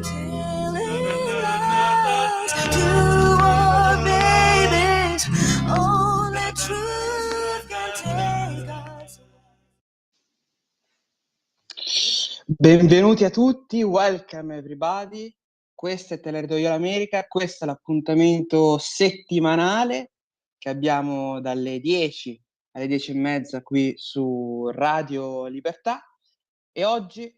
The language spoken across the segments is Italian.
Telling lies to our babies. Only truth can take us. Benvenuti a tutti, welcome everybody. Questa è Te la rido io l'America, questo è l'appuntamento settimanale che abbiamo dalle 10 alle 10:30 qui su Radio Libertà e oggi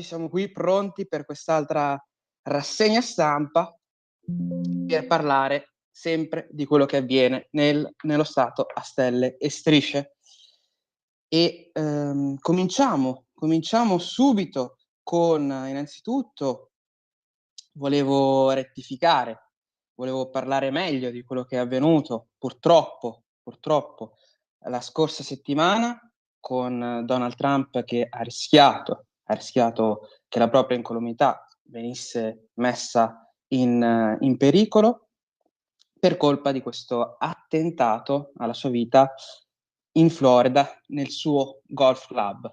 siamo qui pronti per quest'altra rassegna stampa per parlare sempre di quello che avviene nello Stato a stelle e strisce. E cominciamo subito con, innanzitutto, volevo rettificare, volevo parlare meglio di quello che è avvenuto, purtroppo, la scorsa settimana con Donald Trump che ha rischiato che la propria incolumità venisse messa in pericolo per colpa di questo attentato alla sua vita in Florida, nel suo golf club.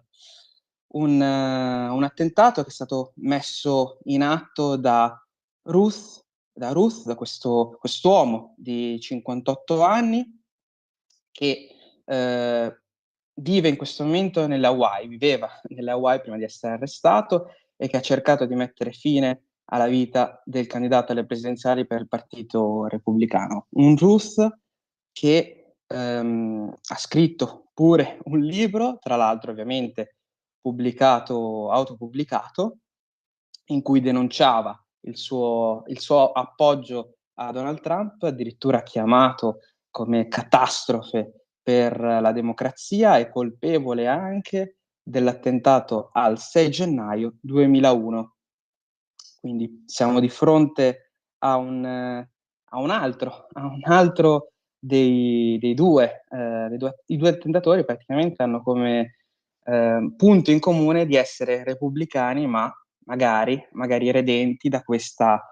Un attentato che è stato messo in atto da quest'uomo di 58 anni che vive in questo momento viveva nelle Hawaii prima di essere arrestato e che ha cercato di mettere fine alla vita del candidato alle presidenziali per il Partito Repubblicano. Un Ruth che ha scritto pure un libro, tra l'altro ovviamente autopubblicato, in cui denunciava il suo appoggio a Donald Trump, addirittura chiamato come catastrofe per la democrazia e colpevole anche dell'attentato al 6 gennaio 2001. Quindi siamo di fronte a un altro dei due, i due attentatori praticamente hanno come punto in comune di essere repubblicani, ma magari redenti da questa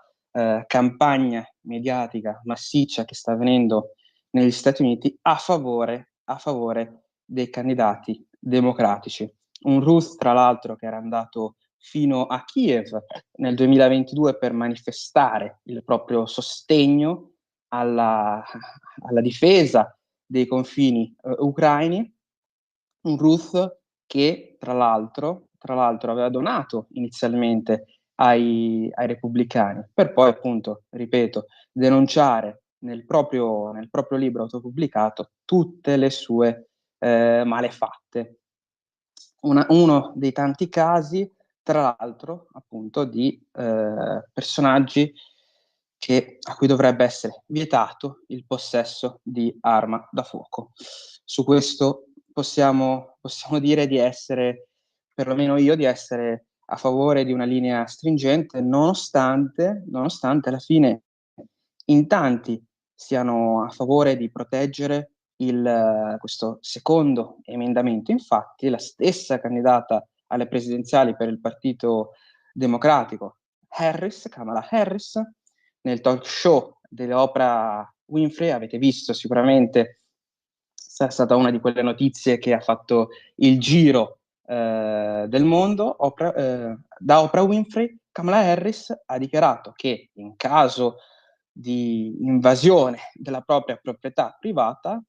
campagna mediatica massiccia che sta avvenendo negli Stati Uniti a favore dei candidati democratici. Un Ruth, tra l'altro, che era andato fino a Kiev nel 2022 per manifestare il proprio sostegno alla difesa dei confini ucraini. Un Ruth che, tra l'altro, aveva donato inizialmente ai repubblicani, per poi, appunto, ripeto, denunciare nel proprio libro autopubblicato tutte le sue malefatte. Uno dei tanti casi, tra l'altro, appunto, di personaggi a cui dovrebbe essere vietato il possesso di arma da fuoco. Su questo possiamo dire di essere, perlomeno io, di essere a favore di una linea stringente, nonostante alla fine in tanti siano a favore di proteggere questo secondo emendamento. Infatti, la stessa candidata alle presidenziali per il Partito Democratico, Kamala Harris, nel talk show dell'Oprah Winfrey, avete visto sicuramente, è stata una di quelle notizie che ha fatto il giro del mondo. Da Oprah Winfrey, Kamala Harris ha dichiarato che in caso di invasione della propria proprietà privata,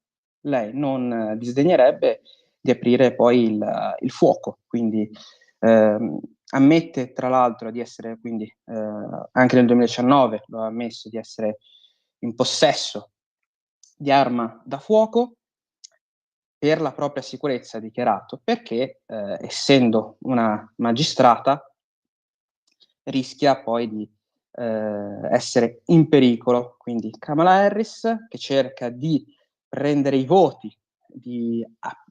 lei non disdegnerebbe di aprire poi il fuoco. Quindi ammette, tra l'altro, di essere, quindi anche nel 2019 lo ha ammesso, di essere in possesso di arma da fuoco per la propria sicurezza, ha dichiarato, perché essendo una magistrata rischia poi di essere in pericolo. Quindi Kamala Harris, che cerca di prendere i voti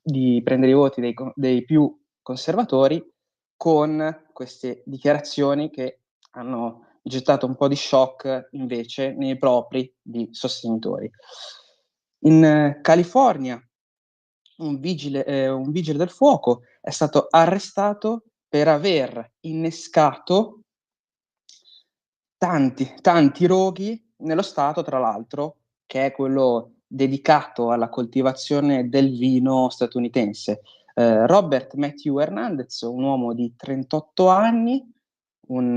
dei più conservatori con queste dichiarazioni che hanno gettato un po' di shock invece nei propri di sostenitori. In California un vigile del fuoco è stato arrestato per aver innescato tanti roghi nello stato, tra l'altro, che è quello dedicato alla coltivazione del vino statunitense. Robert Matthew Hernandez, un uomo di 38 anni, un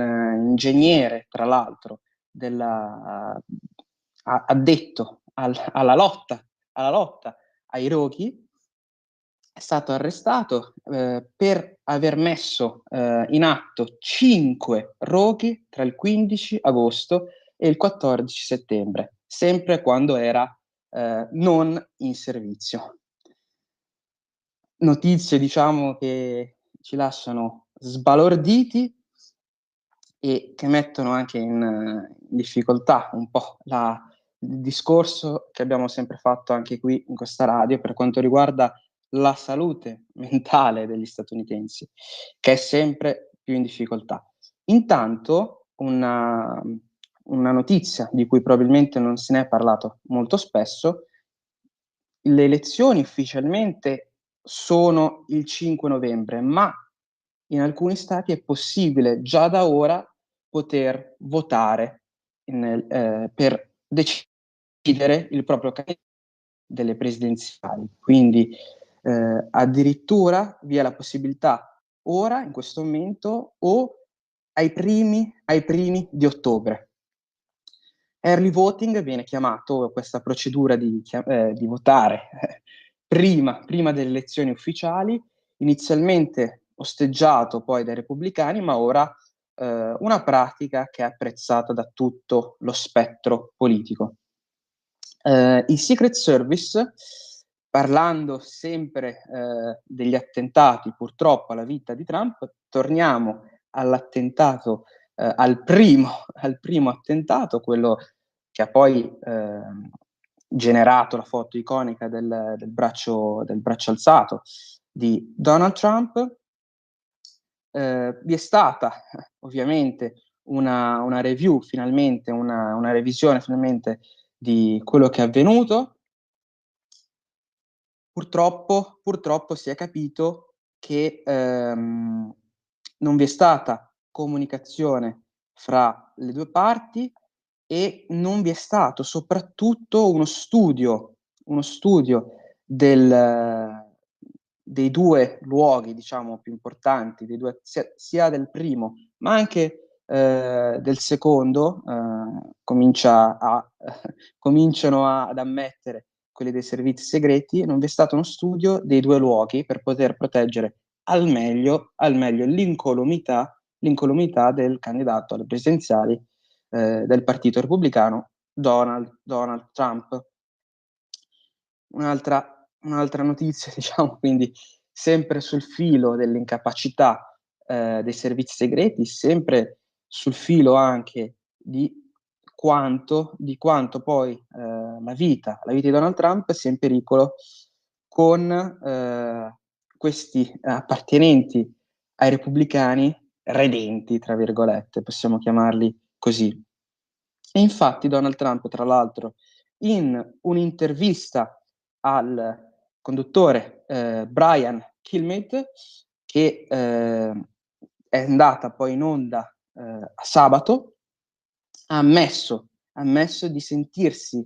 ingegnere, tra l'altro, addetto alla lotta ai roghi, è stato arrestato per aver messo in atto 5 roghi tra il 15 agosto e il 14 settembre, sempre quando era non in servizio. Notizie, diciamo, che ci lasciano sbalorditi e che mettono anche in difficoltà un po' il discorso che abbiamo sempre fatto anche qui in questa radio per quanto riguarda la salute mentale degli statunitensi, che è sempre più in difficoltà. Intanto una notizia di cui probabilmente non se ne è parlato molto spesso: le elezioni ufficialmente sono il 5 novembre, ma in alcuni stati è possibile già da ora poter votare per decidere il proprio candidato delle presidenziali. Quindi addirittura vi è la possibilità ora, in questo momento, o ai primi di ottobre. Early voting viene chiamato questa procedura di votare prima delle elezioni ufficiali, inizialmente osteggiato poi dai repubblicani, ma ora una pratica che è apprezzata da tutto lo spettro politico. Il Secret Service, parlando sempre degli attentati purtroppo alla vita di Trump, torniamo all'attentato, al primo attentato, quello che ha poi generato la foto iconica del braccio alzato di Donald Trump. Vi è stata ovviamente una review, finalmente, una revisione finalmente di quello che è avvenuto. Purtroppo si è capito che non vi è stata comunicazione fra le due parti e non vi è stato soprattutto uno studio dei due luoghi, diciamo, più importanti, sia del primo, ma anche del secondo, cominciano ad ammettere quelli dei servizi segreti. Non vi è stato uno studio dei due luoghi per poter proteggere al meglio l'incolumità del candidato alle presidenziali del Partito Repubblicano, Donald Trump. Un'altra notizia, diciamo, quindi sempre sul filo dell'incapacità dei servizi segreti, sempre sul filo anche di quanto poi la vita di Donald Trump sia in pericolo con questi appartenenti ai repubblicani redenti, tra virgolette, possiamo chiamarli così. E infatti Donald Trump, tra l'altro, in un'intervista al conduttore Brian Kilmeade, che è andata poi in onda a sabato, ha ammesso di sentirsi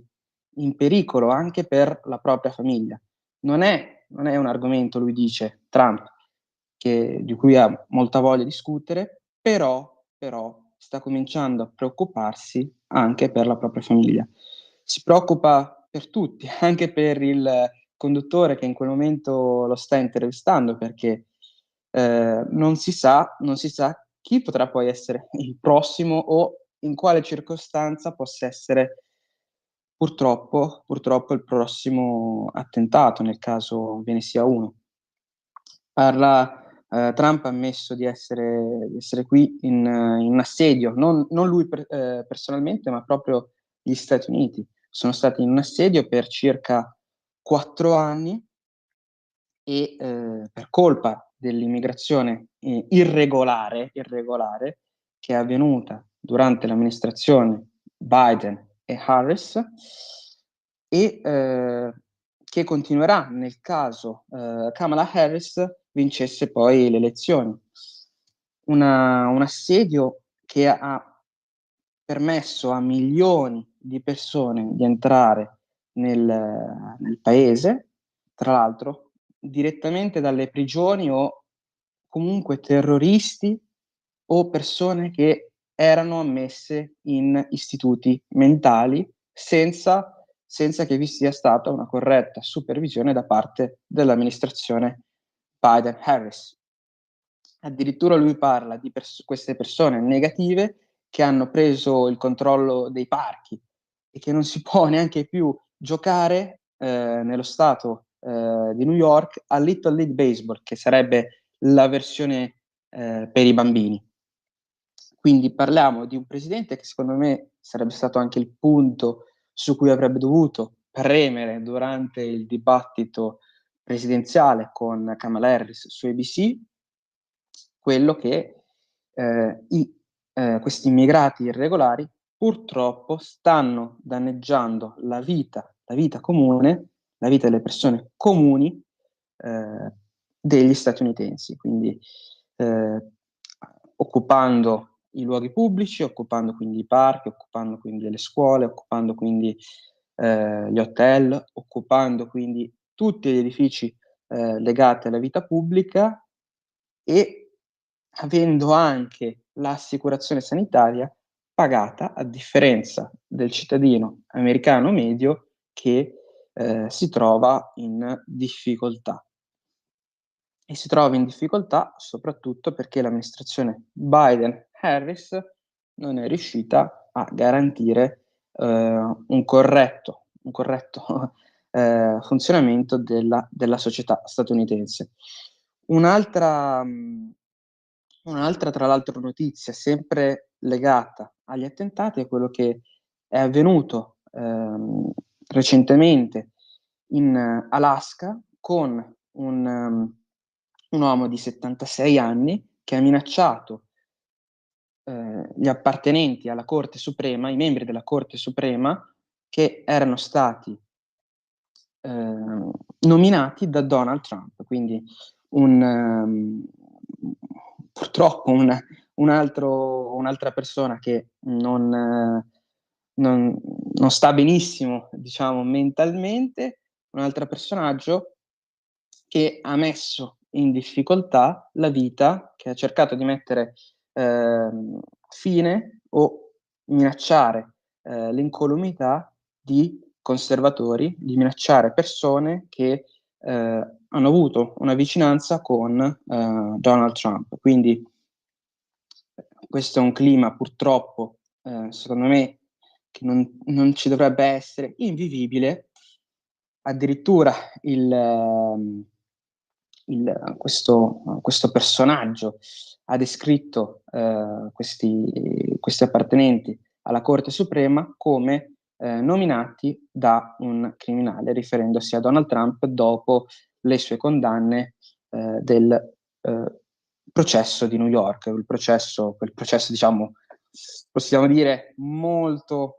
in pericolo anche per la propria famiglia. Non è un argomento, lui dice, Trump, di cui ha molta voglia di discutere, però sta cominciando a preoccuparsi anche per la propria famiglia. Si preoccupa per tutti, anche per il conduttore che in quel momento lo sta intervistando, perché non si sa chi potrà poi essere il prossimo o in quale circostanza possa essere purtroppo il prossimo attentato, nel caso ve ne sia uno. Trump ha ammesso di essere qui in un assedio, non lui personalmente, ma proprio gli Stati Uniti. Sono stati in un assedio per circa 4 anni e per colpa dell'immigrazione irregolare che è avvenuta durante l'amministrazione Biden e Harris e che continuerà nel caso Kamala Harris vincesse poi le elezioni. Un assedio che ha permesso a milioni di persone di entrare nel paese, tra l'altro direttamente dalle prigioni o comunque terroristi o persone che erano ammesse in istituti mentali senza che vi sia stata una corretta supervisione da parte dell'amministrazione Biden-Harris. Addirittura lui parla di queste persone negative che hanno preso il controllo dei parchi e che non si può neanche più giocare nello stato di New York a Little League Baseball, che sarebbe la versione per i bambini. Quindi parliamo di un presidente che secondo me sarebbe stato anche il punto su cui avrebbe dovuto premere durante il dibattito presidenziale con Kamala Harris su ABC, quello che questi immigrati irregolari purtroppo stanno danneggiando la vita comune, la vita delle persone comuni degli statunitensi, quindi occupando i luoghi pubblici, occupando quindi i parchi, occupando quindi le scuole, occupando quindi gli hotel, occupando quindi tutti gli edifici legati alla vita pubblica e avendo anche l'assicurazione sanitaria pagata, a differenza del cittadino americano medio che si trova in difficoltà. E si trova in difficoltà soprattutto perché l'amministrazione Biden-Harris non è riuscita a garantire un corretto funzionamento della società statunitense. Un'altra, tra l'altro, notizia sempre legata agli attentati è quello che è avvenuto recentemente in Alaska con un uomo di 76 anni che ha minacciato gli appartenenti alla Corte Suprema, i membri della Corte Suprema, che erano stati nominati da Donald Trump. Quindi purtroppo un'altra persona che non sta benissimo, diciamo, mentalmente, un altro personaggio che ha messo in difficoltà la vita, che ha cercato di mettere fine o minacciare l'incolumità di conservatori, di minacciare persone che hanno avuto una vicinanza con Donald Trump. Quindi questo è un clima purtroppo, secondo me, che non ci dovrebbe essere, invivibile. Addirittura questo personaggio ha descritto questi appartenenti alla Corte Suprema come nominati da un criminale, riferendosi a Donald Trump dopo le sue condanne del processo di New York, quel processo, diciamo, possiamo dire molto,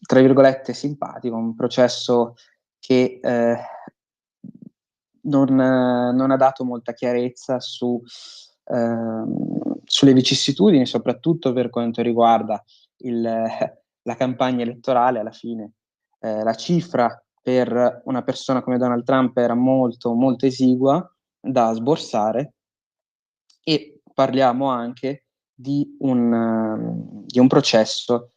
tra virgolette, simpatico, un processo che non ha dato molta chiarezza sulle vicissitudini, soprattutto per quanto riguarda la campagna elettorale. Alla fine la cifra per una persona come Donald Trump era molto, molto esigua da sborsare, e parliamo anche di un processo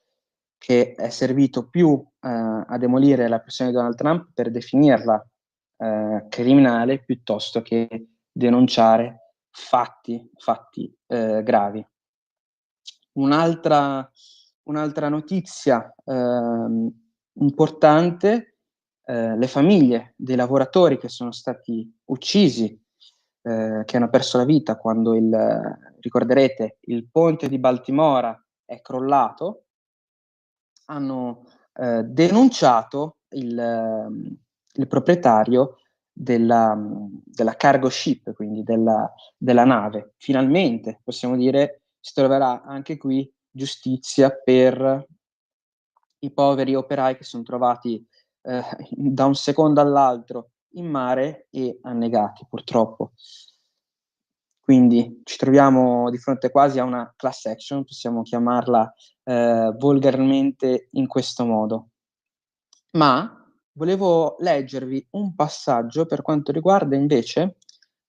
che è servito più a demolire la persona di Donald Trump per definirla criminale piuttosto che denunciare fatti gravi. Un'altra notizia importante, le famiglie dei lavoratori che sono stati uccisi, che hanno perso la vita quando ricorderete, il ponte di Baltimora è crollato, hanno denunciato il proprietario della cargo ship, quindi della nave. Finalmente, possiamo dire, si troverà anche qui giustizia per i poveri operai che sono trovati da un secondo all'altro in mare e annegati, purtroppo. Quindi ci troviamo di fronte quasi a una class action, possiamo chiamarla volgarmente in questo modo. Ma volevo leggervi un passaggio per quanto riguarda invece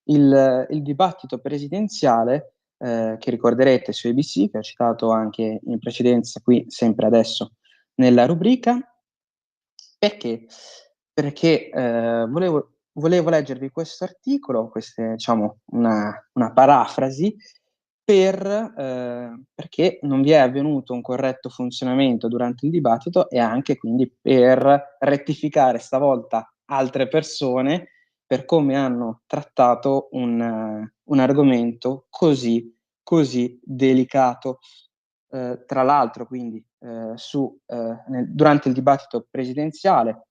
il dibattito presidenziale, che ricorderete su ABC, che ho citato anche in precedenza qui, sempre adesso, nella rubrica. Perché? Perché volevo leggervi questo articolo, diciamo, una parafrasi, perché non vi è avvenuto un corretto funzionamento durante il dibattito e anche quindi per rettificare stavolta altre persone per come hanno trattato un argomento così delicato. Tra l'altro, quindi, durante il dibattito presidenziale,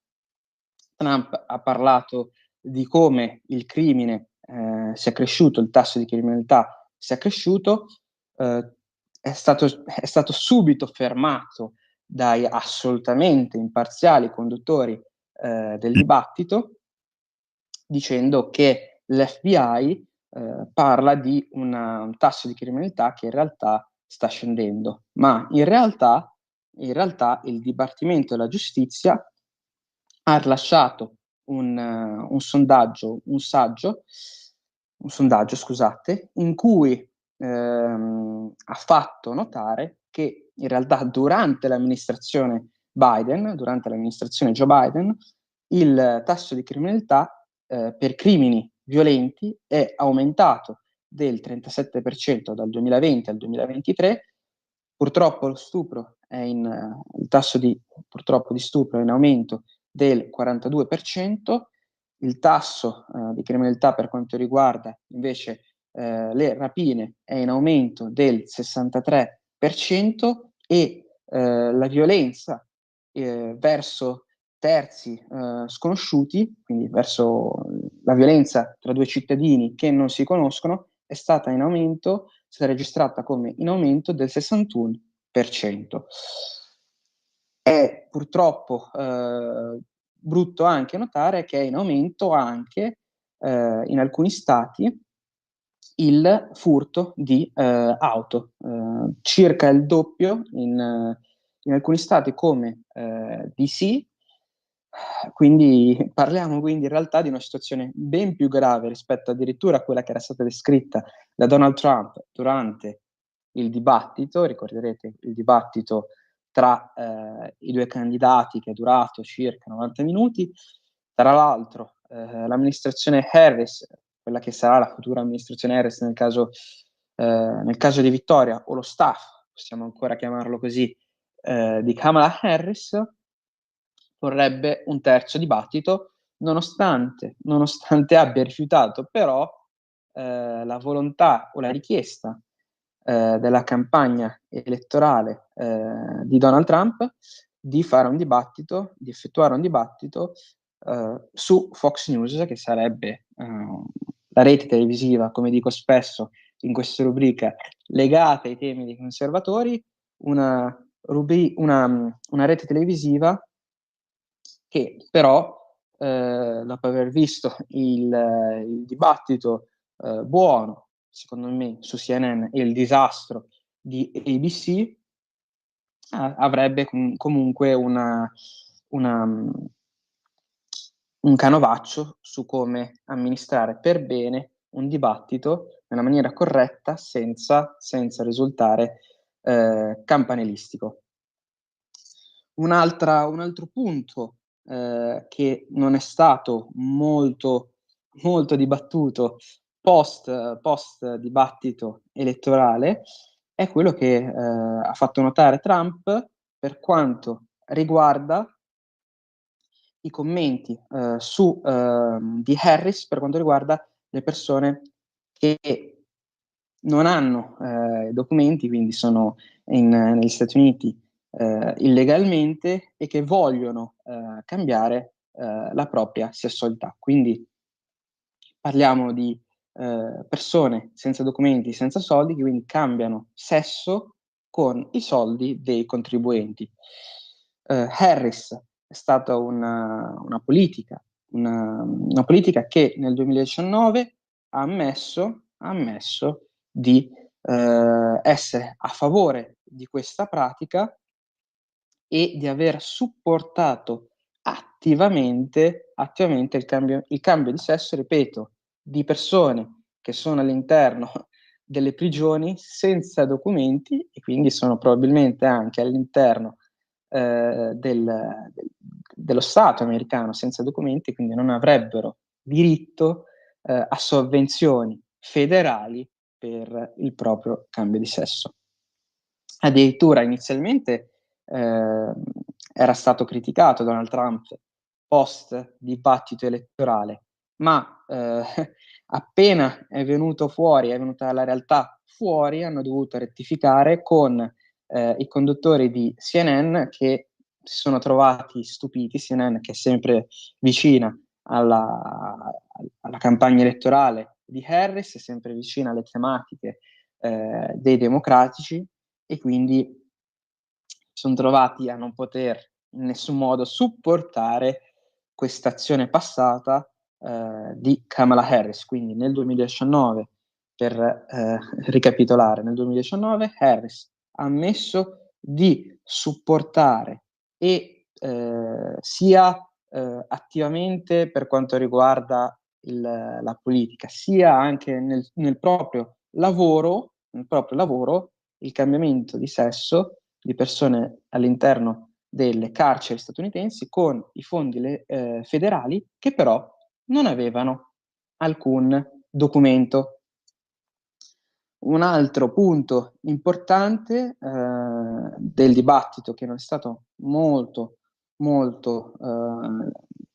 Trump ha parlato di come il crimine sia cresciuto, il tasso di criminalità sia cresciuto, è stato subito fermato dai assolutamente imparziali conduttori del dibattito, dicendo che l'FBI parla di un tasso di criminalità che in realtà sta scendendo, ma in realtà il Dipartimento della Giustizia ha rilasciato un sondaggio, scusate, in cui ha fatto notare che in realtà durante l'amministrazione Joe Biden, il tasso di criminalità per crimini violenti è aumentato del 37% dal 2020 al 2023. Purtroppo il tasso purtroppo di stupro è in aumento del 42%, il tasso di criminalità per quanto riguarda invece le rapine è in aumento del 63% e la violenza verso terzi sconosciuti, quindi verso la violenza tra due cittadini che non si conoscono, è stata registrata come in aumento del 61%. È purtroppo brutto anche notare che è in aumento anche in alcuni stati il furto di auto, circa il doppio in alcuni stati come DC. Quindi parliamo quindi in realtà di una situazione ben più grave rispetto addirittura a quella che era stata descritta da Donald Trump durante il dibattito. Ricorderete il dibattito tra i due candidati che è durato circa 90 minuti. Tra l'altro l'amministrazione Harris, quella che sarà la futura amministrazione Harris nel caso di vittoria, o lo staff, possiamo ancora chiamarlo così, di Kamala Harris, vorrebbe un terzo dibattito, nonostante abbia rifiutato però la volontà o la richiesta della campagna elettorale di Donald Trump di effettuare un dibattito su Fox News, che sarebbe la rete televisiva, come dico spesso in questa rubrica, legata ai temi dei conservatori, una rete televisiva che però, dopo aver visto il dibattito buono, secondo me, su CNN e il disastro di ABC, avrebbe comunque un canovaccio su come amministrare per bene un dibattito nella maniera corretta senza risultare campanilistico. Un altro punto che non è stato molto dibattuto post dibattito elettorale è quello che ha fatto notare Trump per quanto riguarda i commenti di Harris per quanto riguarda le persone che non hanno documenti, quindi sono negli Stati Uniti illegalmente e che vogliono cambiare la propria sessualità. Quindi parliamo di persone senza documenti, senza soldi, che quindi cambiano sesso con i soldi dei contribuenti. Harris è stata una politica che nel 2019 ha ammesso di essere a favore di questa pratica e di aver supportato attivamente il cambio di sesso, ripeto, di persone che sono all'interno delle prigioni senza documenti e quindi sono probabilmente anche all'interno dello Stato americano senza documenti, quindi non avrebbero diritto a sovvenzioni federali per il proprio cambio di sesso. Addirittura inizialmente era stato criticato Donald Trump post dibattito elettorale, ma appena è venuto fuori, è venuta la realtà fuori, hanno dovuto rettificare con i conduttori di CNN che si sono trovati stupiti, CNN che è sempre vicina alla campagna elettorale di Harris, è sempre vicina alle tematiche dei democratici e quindi sono trovati a non poter in nessun modo supportare questa azione passata di Kamala Harris. Quindi nel 2019, per ricapitolare, nel 2019 Harris ha ammesso di supportare e sia attivamente per quanto riguarda la politica, sia anche nel proprio lavoro, il cambiamento di sesso di persone all'interno delle carceri statunitensi con i fondi federali che però non avevano alcun documento. Un altro punto importante del dibattito che non è stato molto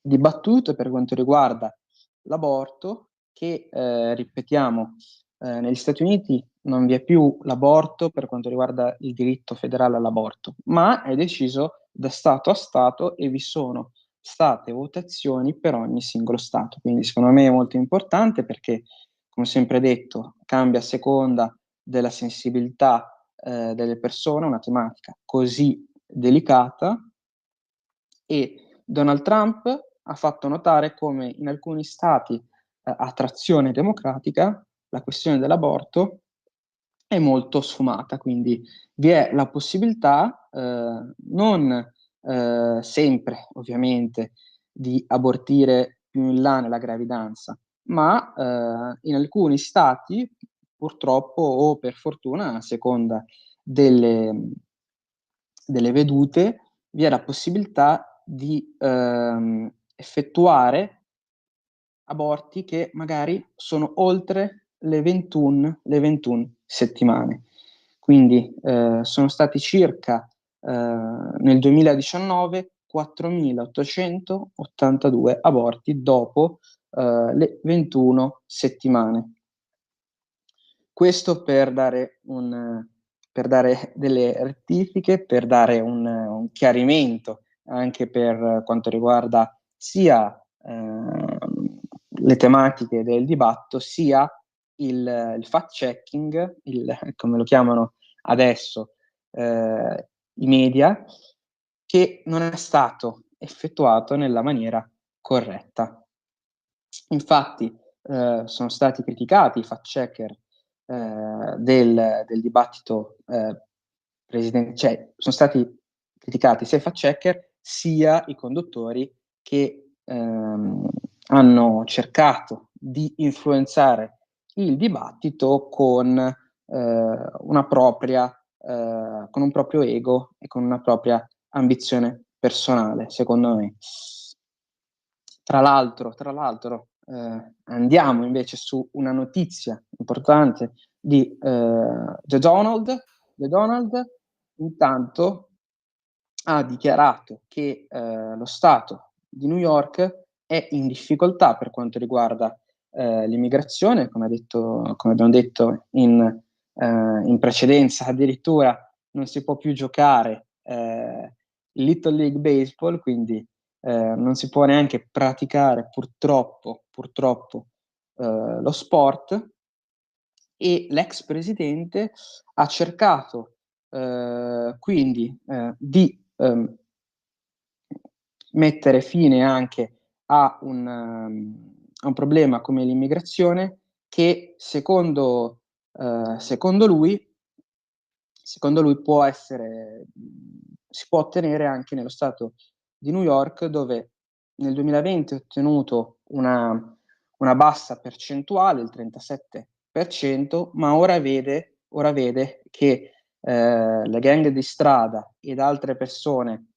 dibattuto per quanto riguarda l'aborto, che ripetiamo, negli Stati Uniti non vi è più l'aborto per quanto riguarda il diritto federale all'aborto, ma è deciso da Stato a Stato e vi sono state votazioni per ogni singolo Stato. Quindi secondo me è molto importante perché, come sempre detto, cambia a seconda della sensibilità delle persone, una tematica così delicata, e Donald Trump ha fatto notare come in alcuni stati a trazione democratica la questione dell'aborto è molto sfumata, quindi vi è la possibilità, non sempre ovviamente, di abortire più in là nella gravidanza, ma in alcuni stati, purtroppo o per fortuna, a seconda delle vedute, vi è la possibilità di effettuare aborti che magari sono oltre le 21 settimane. Quindi sono stati circa nel 2019 4.882 aborti dopo le 21 settimane. Questo per dare delle rettifiche, per dare un chiarimento anche per quanto riguarda sia le tematiche del dibattito, sia il fact-checking, come lo chiamano adesso i media, che non è stato effettuato nella maniera corretta. Infatti sono stati criticati i fact-checker del dibattito cioè sono stati criticati sia i fact-checker sia i conduttori che hanno cercato di influenzare il dibattito con una propria con un proprio ego e con una propria ambizione personale, secondo me. Tra l'altro, andiamo invece su una notizia importante di The Donald. The Donald intanto ha dichiarato che lo Stato di New York è in difficoltà per quanto riguarda l'immigrazione, come abbiamo detto in precedenza, addirittura non si può più giocare il Little League Baseball, quindi non si può neanche praticare purtroppo lo sport, e l'ex presidente ha cercato quindi di mettere fine anche a un problema come l'immigrazione che secondo lui può essere, si può ottenere anche nello stato di New York, dove nel 2020 ha ottenuto una bassa percentuale, il 37%, ma ora vede che le gang di strada ed altre persone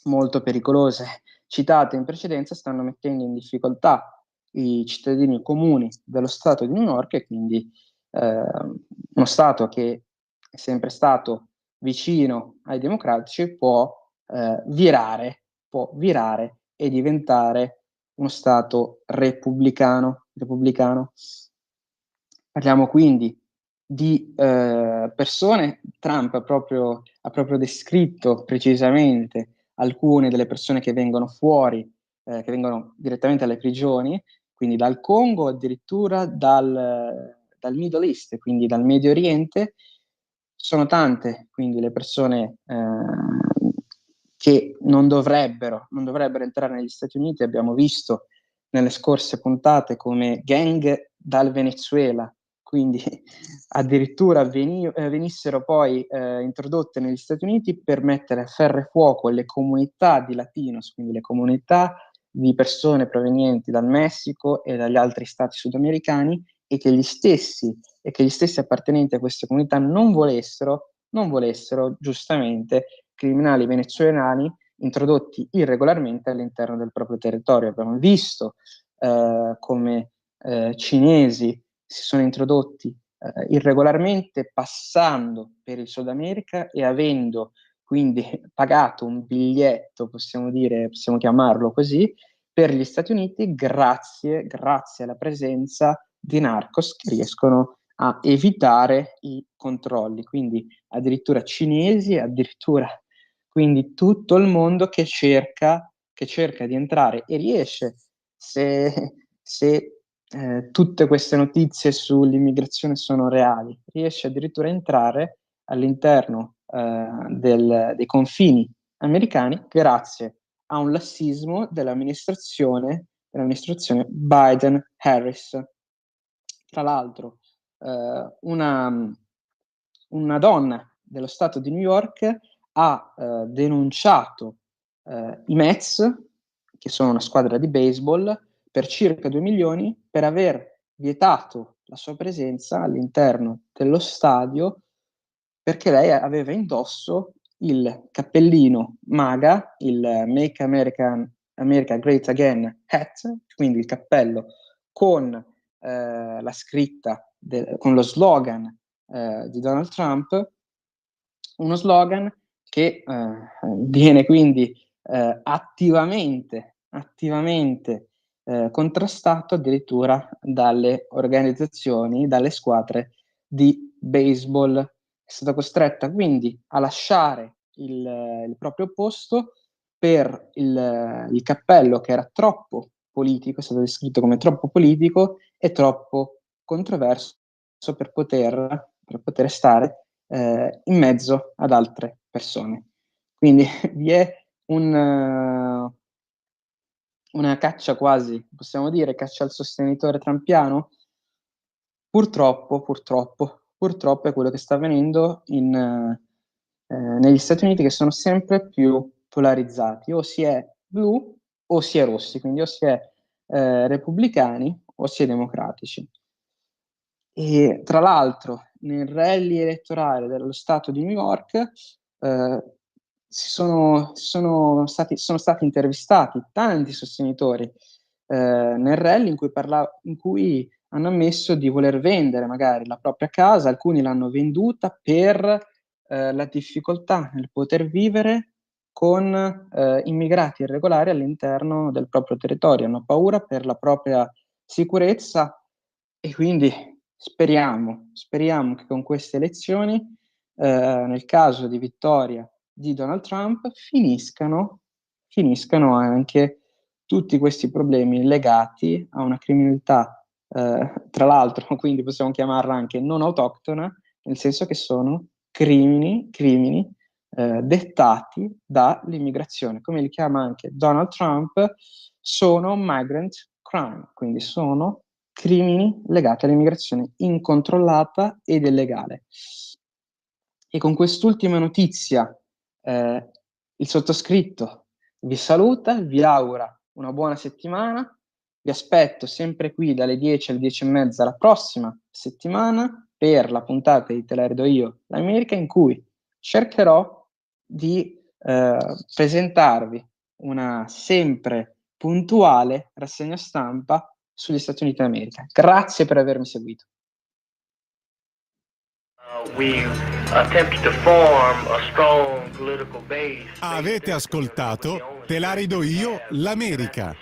molto pericolose citate in precedenza stanno mettendo in difficoltà i cittadini comuni dello Stato di New York, e quindi uno Stato che è sempre stato vicino ai democratici può virare e diventare uno Stato repubblicano. Parliamo quindi di persone. Trump ha proprio descritto precisamente alcune delle persone che vengono fuori, che vengono direttamente alle prigioni, quindi dal Congo, addirittura dal Middle East, quindi dal Medio Oriente. Sono tante, quindi le persone che non dovrebbero entrare negli Stati Uniti. Abbiamo visto nelle scorse puntate come gang dal Venezuela, quindi addirittura venissero poi introdotte negli Stati Uniti per mettere a ferro e fuoco le comunità di Latinos, quindi le comunità di persone provenienti dal Messico e dagli altri stati sudamericani, e che gli stessi appartenenti a queste comunità non volessero giustamente criminali venezuelani introdotti irregolarmente all'interno del proprio territorio. Abbiamo visto come cinesi si sono introdotti irregolarmente, passando per il Sud America e avendo quindi pagato un biglietto, possiamo chiamarlo così, per gli Stati Uniti, grazie alla presenza di narcos che riescono a evitare i controlli. Quindi addirittura cinesi, addirittura quindi tutto il mondo che cerca di entrare e riesce, se tutte queste notizie sull'immigrazione sono reali, riesce addirittura a entrare all'interno dei confini americani grazie a un lassismo dell'amministrazione Biden-Harris. Tra l'altro, una donna dello Stato di New York ha denunciato i Mets, che sono una squadra di baseball, per circa 2 milioni per aver vietato la sua presenza all'interno dello stadio, perché lei aveva indosso il cappellino MAGA, il Make America Great Again hat, quindi il cappello con la scritta, con lo slogan di Donald Trump, uno slogan che viene quindi attivamente contrastato addirittura dalle organizzazioni, dalle squadre di baseball. È stata costretta quindi a lasciare il proprio posto per il cappello, che era troppo politico, è stato descritto come troppo politico e troppo controverso per poter stare in mezzo ad altre persone. Quindi vi è una caccia, quasi, possiamo dire, caccia al sostenitore trumpiano? Purtroppo è quello che sta avvenendo negli Stati Uniti, che sono sempre più polarizzati. O si è blu o si è rossi, quindi o si è repubblicani o si è democratici. E tra l'altro nel rally elettorale dello Stato di New York sono stati intervistati tanti sostenitori nel rally in cui hanno ammesso di voler vendere magari la propria casa. Alcuni l'hanno venduta per la difficoltà nel poter vivere con immigrati irregolari all'interno del proprio territorio. Hanno paura per la propria sicurezza, e quindi speriamo che con queste elezioni, nel caso di vittoria di Donald Trump, finiscano anche tutti questi problemi legati a una criminalità, tra l'altro, quindi possiamo chiamarla anche non autoctona, nel senso che sono crimini dettati dall'immigrazione. Come li chiama anche Donald Trump, sono migrant crime, quindi sono crimini legati all'immigrazione incontrollata ed illegale. E con quest'ultima notizia il sottoscritto vi saluta, vi augura una buona settimana Vi aspetto sempre qui dalle 10 alle 10:30 la prossima settimana per la puntata di Te la rido io, l'America, in cui cercherò di presentarvi una sempre puntuale rassegna stampa sugli Stati Uniti d'America. Grazie per avermi seguito. Avete ascoltato Te la rido io, l'America.